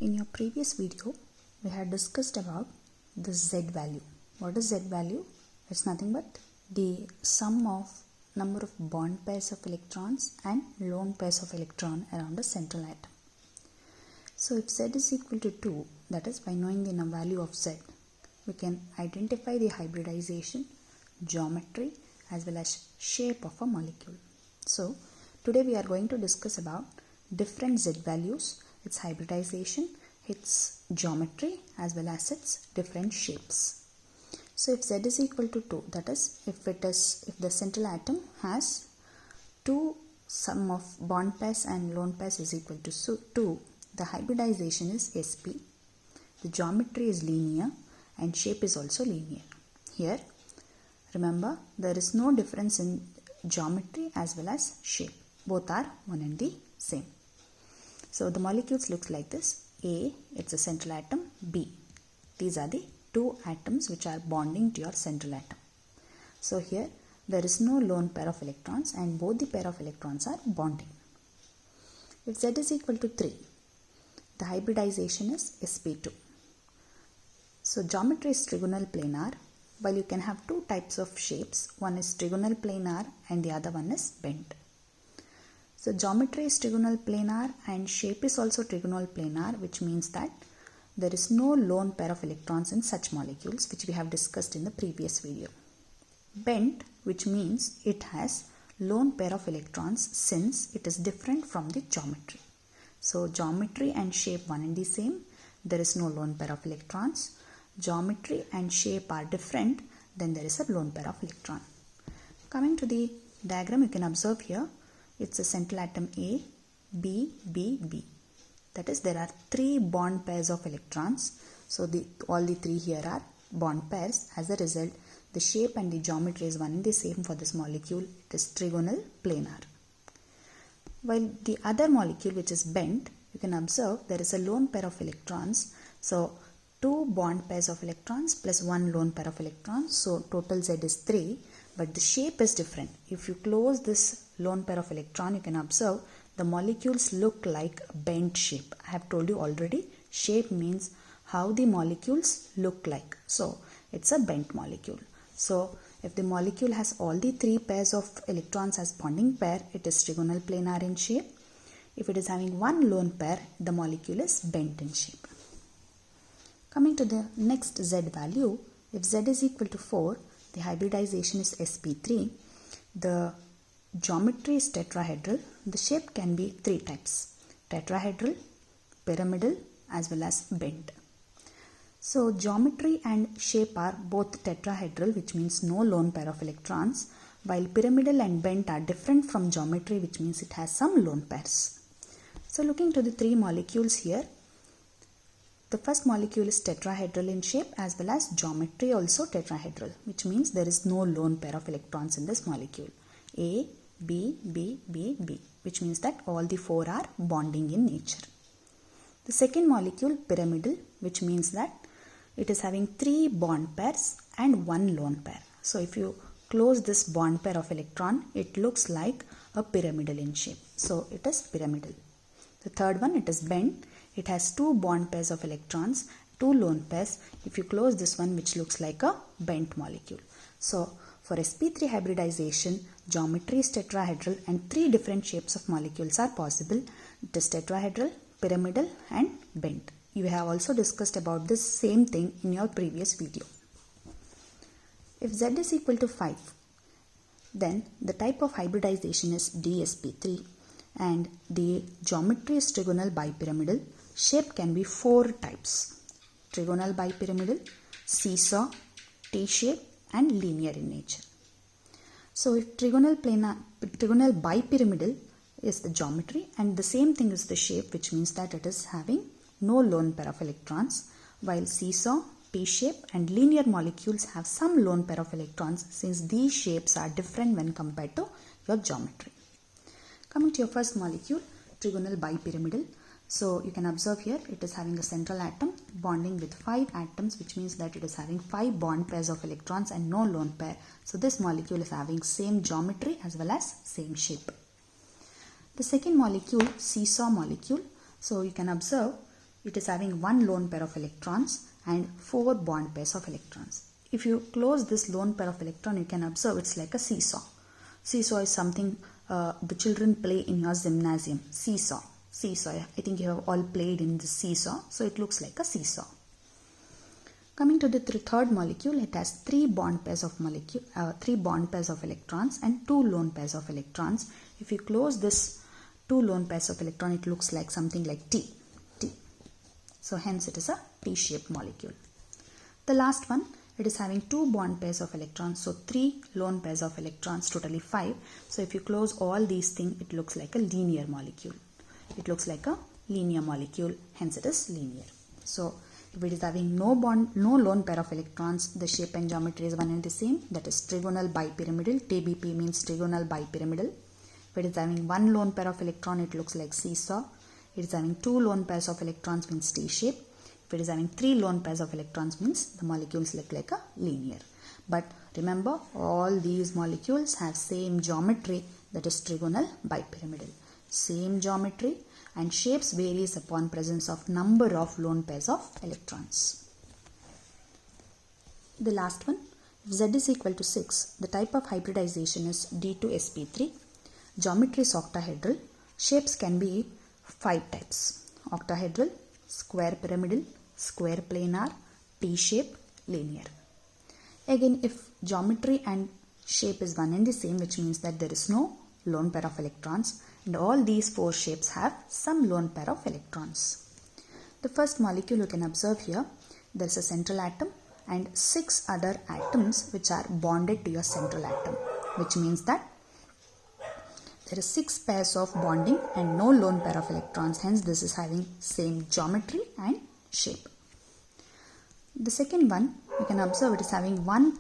In your previous video, we had discussed about the Z value. What is Z value? It's nothing but the sum of number of bond pairs of electrons and lone pairs of electron around a central atom. So if Z is equal to 2, that is by knowing the value of Z, we can identify the hybridization, geometry as well as shape of a molecule. So today we are going to discuss about different Z values, its hybridization, its geometry as well as its different shapes. So if Z is equal to 2, that is if the central atom has sum of bond pairs and lone pairs is equal to 2, the hybridization is sp, the geometry is linear and shape is also linear. Here remember there is no difference in geometry as well as shape, both are one and the same. So the molecules looks like this. A, it's a central atom. B, these are the two atoms which are bonding to your central atom. So here there is no lone pair of electrons and both the pair of electrons are bonding. If Z is equal to 3, the hybridization is sp2. So geometry is trigonal planar, while you can have two types of shapes. One is trigonal planar and the other one is bent. So geometry is trigonal planar and shape is also trigonal planar, which means that there is no lone pair of electrons in such molecules, which we have discussed in the previous video. Bent, which means it has lone pair of electrons since it is different from the geometry. So geometry and shape one and the same, there is no lone pair of electrons. Geometry and shape are different, then there is a lone pair of electron. Coming to the diagram, you can observe here, it's a central atom A, B, B, B. That is, there are 3 bond pairs of electrons. So all the 3 here are bond pairs. As a result, the shape and the geometry is one and the same for this molecule. It is trigonal planar. While the other molecule, which is bent, you can observe there is a lone pair of electrons. So 2 bond pairs of electrons plus 1 lone pair of electrons. So total Z is 3, but the shape is different. If you close this lone pair of electron, you can observe the molecules look like a bent shape. I have told you already, shape means how the molecules look like. So it's a bent molecule. So if the molecule has all the 3 pairs of electrons as bonding pair, it is trigonal planar in shape. If it is having 1 lone pair, the molecule is bent in shape. Coming to the next Z value, if Z is equal to 4, the hybridization is sp3. The geometry is tetrahedral. The shape can be 3 types: tetrahedral, pyramidal as well as bent. So geometry and shape are both tetrahedral, which means no lone pair of electrons, while pyramidal and bent are different from geometry, which means it has some lone pairs. So looking to the 3 molecules here, the first molecule is tetrahedral in shape as well as geometry also tetrahedral, which means there is no lone pair of electrons in this molecule. A, B, B, B, B, which means that all the 4 are bonding in nature. The second molecule, pyramidal, which means that it is having 3 bond pairs and 1 lone pair. So if you close this bond pair of electron, it looks like a pyramidal in shape. So it is pyramidal. The third one, it is bent. It has 2 bond pairs of electrons, 2 lone pairs. If you close this one, which looks like a bent molecule. So for sp3 hybridization, geometry is tetrahedral and 3 different shapes of molecules are possible. It is tetrahedral, pyramidal and bent. You have also discussed about this same thing in your previous video. If Z is equal to 5, then the type of hybridization is dsp3 and the geometry is trigonal bipyramidal. Shape can be 4 types: trigonal bipyramidal, seesaw, T-shape and linear in nature. So if trigonal bipyramidal is the geometry and the same thing is the shape, which means that it is having no lone pair of electrons, while seesaw, T-shape and linear molecules have some lone pair of electrons since these shapes are different when compared to your geometry. Coming to your first molecule, trigonal bipyramidal. So you can observe here it is having a central atom bonding with 5 atoms, which means that it is having 5 bond pairs of electrons and no lone pair. So this molecule is having same geometry as well as same shape. The second molecule, seesaw molecule. So you can observe it is having one lone pair of electrons and 4 bond pairs of electrons. If you close this lone pair of electron, you can observe it's like a seesaw. Seesaw is something the children play in your gymnasium. Seesaw. Seesaw. I think you have all played in the seesaw. So it looks like a seesaw. Coming to the third molecule, it has 3 bond pairs of electrons and 2 lone pairs of electrons. If you close this 2 lone pairs of electron, it looks like something like T. So hence it is a T-shaped molecule. The last one, it is having 2 bond pairs of electrons, so 3 lone pairs of electrons, totally 5. So if you close all these things, it looks like a linear molecule. It looks like a linear molecule, hence it is linear. So if it is having no lone pair of electrons, the shape and geometry is one and the same, that is trigonal bipyramidal. TBP means trigonal bipyramidal. If it is having one lone pair of electron, it looks like seesaw. It is having 2 lone pairs of electrons, means T-shape. If it is having 3 lone pairs of electrons, means the molecules look like a linear. But remember, all these molecules have same geometry, that is trigonal bipyramidal. Same geometry and shapes varies upon presence of number of lone pairs of electrons. The last one, if Z is equal to 6, the type of hybridization is D2sp3. Geometry is octahedral. Shapes can be 5 types: octahedral, square pyramidal, square planar, T-shape, linear. Again, if geometry and shape is one and the same, which means that there is no lone pair of electrons, and all these 4 shapes have some lone pair of electrons. The first molecule you can observe here, there is a central atom and 6 other atoms which are bonded to your central atom, which means that there is 6 pairs of bonding and no lone pair of electrons, hence this is having same geometry and shape. The second one, you can observe it is having one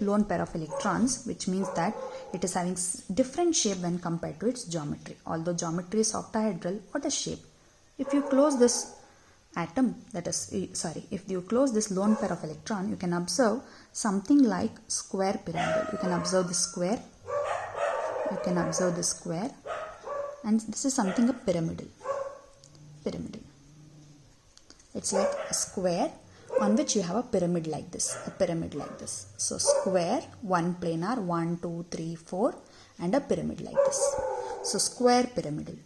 lone pair of electrons, which means that it is having different shape when compared to its geometry. Although geometry is octahedral, what is shape? If you close this atom, if you close this lone pair of electron, you can observe something like square pyramidal. You can observe the square. You can observe the square, and this is something a pyramidal. It's like a square on which you have a pyramid like this. So square, one planar, 1, 2, 3, 4, and a pyramid like this. So square pyramidal.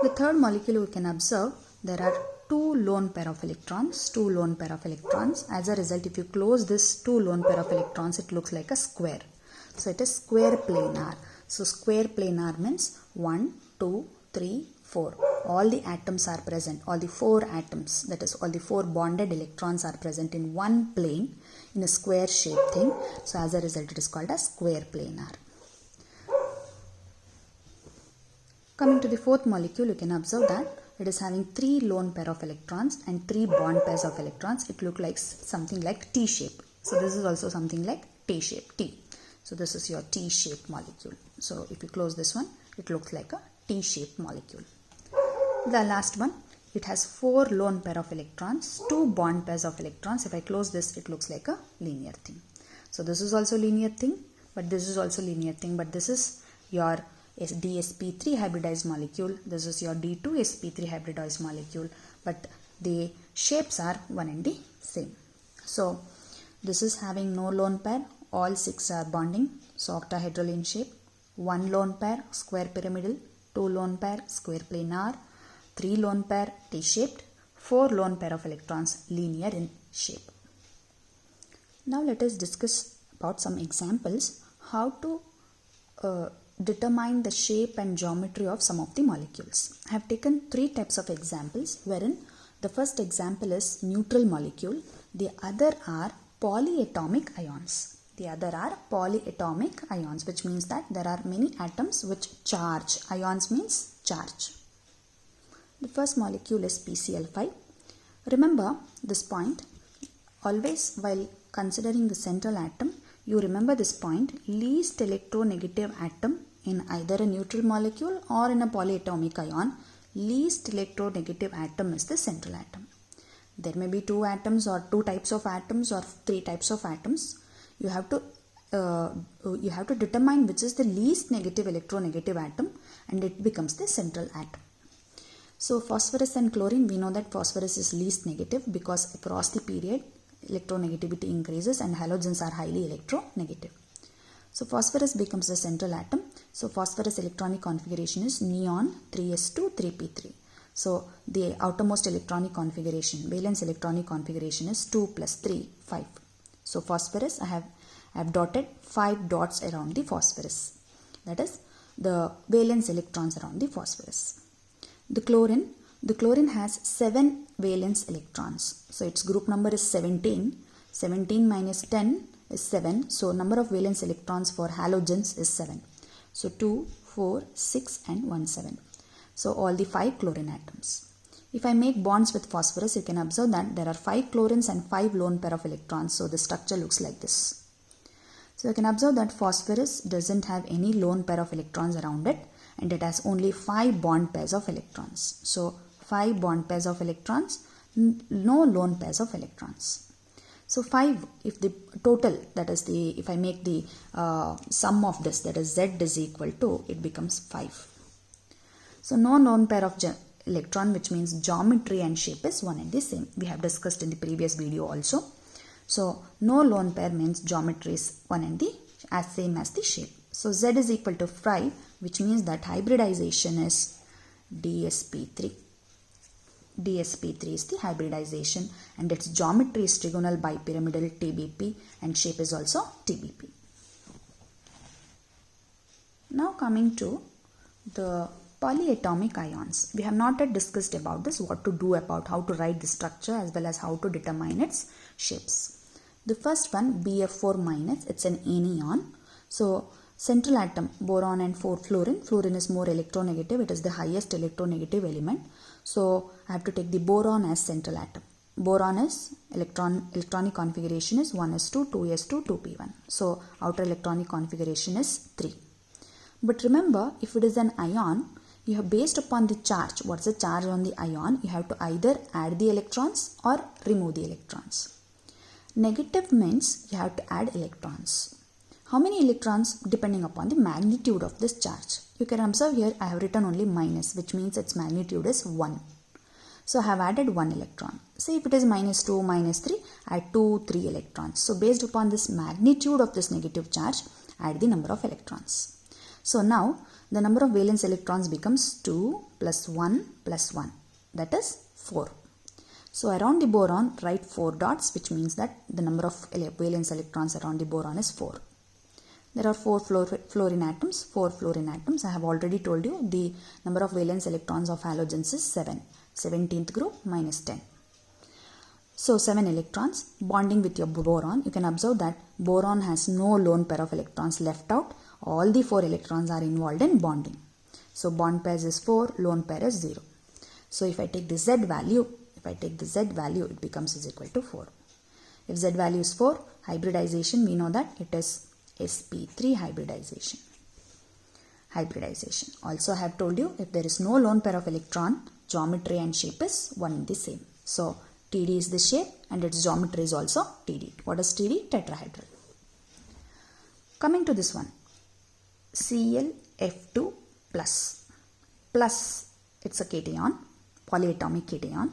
The third molecule we can observe, there are 2 lone pair of electrons. As a result, if you close this 2 lone pair of electrons, it looks like a square. So it is square planar. So square planar means 1, 2, 3, 4. All the atoms are present. All the 4 atoms, that is all the 4 bonded electrons are present in one plane in a square shaped thing. So as a result, it is called a square planar. Coming to the fourth molecule, you can observe that it is having 3 lone pair of electrons and 3 bond pairs of electrons. It looks like something like T-shape. So this is also something like T-shape, T. So this is your T-shaped molecule. So if you close this one, it looks like a T-shaped molecule. The last one, it has 4 lone pair of electrons, 2 bond pairs of electrons. If I close this, it looks like a linear thing. So this is also linear thing, but this is also linear thing, but this is your DsP3 hybridized molecule. This is your D2sp3 hybridized molecule, but the shapes are one and the same. So this is having no lone pair. All 6 are bonding, so octahedral in shape. 1 lone pair, square pyramidal. 2 lone pair, square planar. 3 lone pair, T-shaped. 4 lone pair of electrons, linear in shape. Now let us discuss about some examples how to determine the shape and geometry of some of the molecules. I have taken 3 types of examples, wherein the first example is neutral molecule. The other are polyatomic ions. Which means that there are many atoms which charge. Ions means charge. The first molecule is PCl5. Remember this point. Always while considering the central atom, you remember this point. Least electronegative atom in either a neutral molecule or in a polyatomic ion, least electronegative atom is the central atom. There may be 2 atoms or 2 types of atoms or 3 types of atoms. You have to determine which is the least negative electronegative atom, and it becomes the central atom. So phosphorus and chlorine, we know that phosphorus is least negative because across the period electronegativity increases and halogens are highly electronegative. So phosphorus becomes the central atom. So phosphorus electronic configuration is neon 3s2 3p3. So the outermost electronic configuration, valence electronic configuration is 2 plus 3, 5. So phosphorus, I have dotted 5 dots around the phosphorus. That is the valence electrons around the phosphorus. The chlorine has 7 valence electrons. So its group number is 17. 17 minus 10 is 7. So number of valence electrons for halogens is 7. So 2, 4, 6 and 1, 7. So all the 5 chlorine atoms. If I make bonds with phosphorus, you can observe that there are 5 chlorines and 5 lone pair of electrons. So the structure looks like this. So you can observe that phosphorus doesn't have any lone pair of electrons around it, and it has only 5 bond pairs of electrons. So 5 bond pairs of electrons, no lone pairs of electrons. So 5, if the total, that is if I make the sum of this, that is Z is equal to, it becomes 5. So no lone pair of electron, which means geometry and shape is one and the same. We have discussed in the previous video also. So no lone pair means geometry is one and the same as the shape. So Z is equal to 5, which means that hybridization is DsP3. DsP3 is the hybridization, and its geometry is trigonal bipyramidal TBP, and shape is also TBP. Now coming to the polyatomic ions. We have not yet discussed about this, what to do about how to write the structure as well as how to determine its shapes. The first one, BF4 minus, it's an anion. So central atom, boron and 4 fluorine. Fluorine is more electronegative. It is the highest electronegative element. So I have to take the boron as central atom. Boron is electronic configuration is 1s2, 2s2, 2p1. So outer electronic configuration is 3. But remember, if it is an ion, you have based upon the charge. What's the charge on the ion? You have to either add the electrons or remove the electrons. Negative means you have to add electrons. How many electrons? Depending upon the magnitude of this charge. You can observe here I have written only minus, which means its magnitude is 1. So I have added 1 electron. Say if it is minus 2, minus 3, add 2, 3 electrons. So based upon this magnitude of this negative charge, add the number of electrons. So now the number of valence electrons becomes 2 plus 1 plus 1. That is 4. So around the boron, write 4 dots, which means that the number of valence electrons around the boron is 4. There are 4 fluorine atoms. 4 fluorine atoms. I have already told you the number of valence electrons of halogens is 7. 17th group minus 10. So 7 electrons bonding with your boron. You can observe that boron has no lone pair of electrons left out. All the 4 electrons are involved in bonding. So bond pairs is 4, lone pair is 0. So if I take the Z value, it becomes is equal to 4. If Z value is 4, hybridization, we know that it is sp3 hybridization. Also I have told you, if there is no lone pair of electron, geometry and shape is one and the same. So TD is the shape and its geometry is also TD. What is TD? Tetrahedral. Coming to this one, ClF2 plus. Plus, it's a cation, polyatomic cation.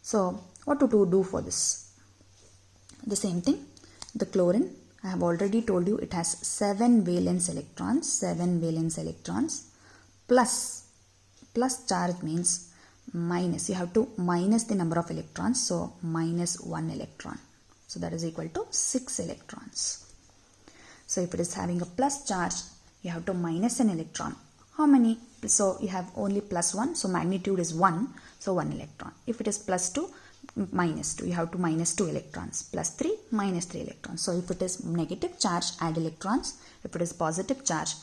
So what to do for this? The same thing, the chlorine, I have already told you it has 7 valence electrons, plus charge means minus, you have to minus the number of electrons, so minus 1 electron. So that is equal to 6 electrons. So if it is having a plus charge, you have to minus an electron. How many? So you have only plus 1, so magnitude is 1, so 1 electron. If it is plus 2, minus 2, you have to minus 2 electrons. Plus 3, minus 3 electrons. So if it is negative charge, add electrons. If it is positive charge,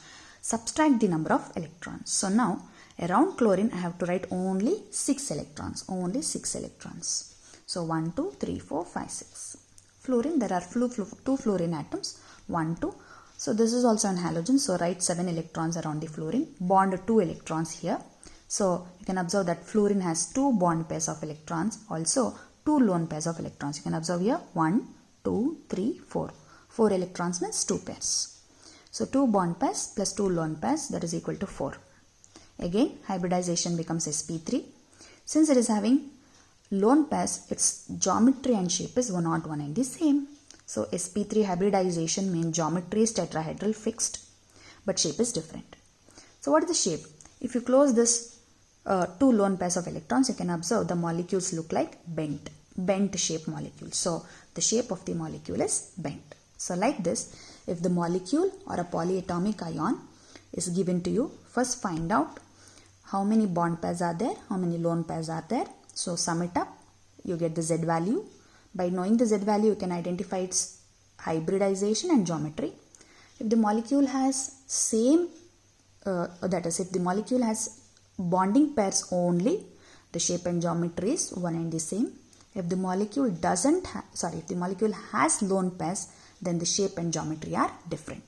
subtract the number of electrons. So now around chlorine I have to write only 6 electrons. So 1, 2, 3, 4, 5, 6. Fluorine, there are 2 fluorine atoms. 1, 2. So this is also an halogen. So write 7 electrons around the fluorine. Bond 2 electrons here. So you can observe that fluorine has 2 bond pairs of electrons. Also 2 lone pairs of electrons. You can observe here 1, 2, 3, 4. 4 electrons means 2 pairs. So 2 bond pairs plus 2 lone pairs, that is equal to 4. Again hybridization becomes sp3. Since it is having lone pairs, its geometry and shape is not one and the same. So sp3 hybridization means geometry is tetrahedral fixed, but shape is different. So what is the shape? If you close this two lone pairs of electrons, you can observe the molecules look like bent shape molecules. So the shape of the molecule is bent. So like this, if the molecule or a polyatomic ion is given to you, first find out how many bond pairs are there, how many lone pairs are there. So sum it up, you get the Z value. By knowing the Z value, you can identify its hybridization and geometry. If the molecule has that is, if the molecule has bonding pairs only, the shape and geometry is one and the same. If the molecule if the molecule has lone pairs, then the shape and geometry are different.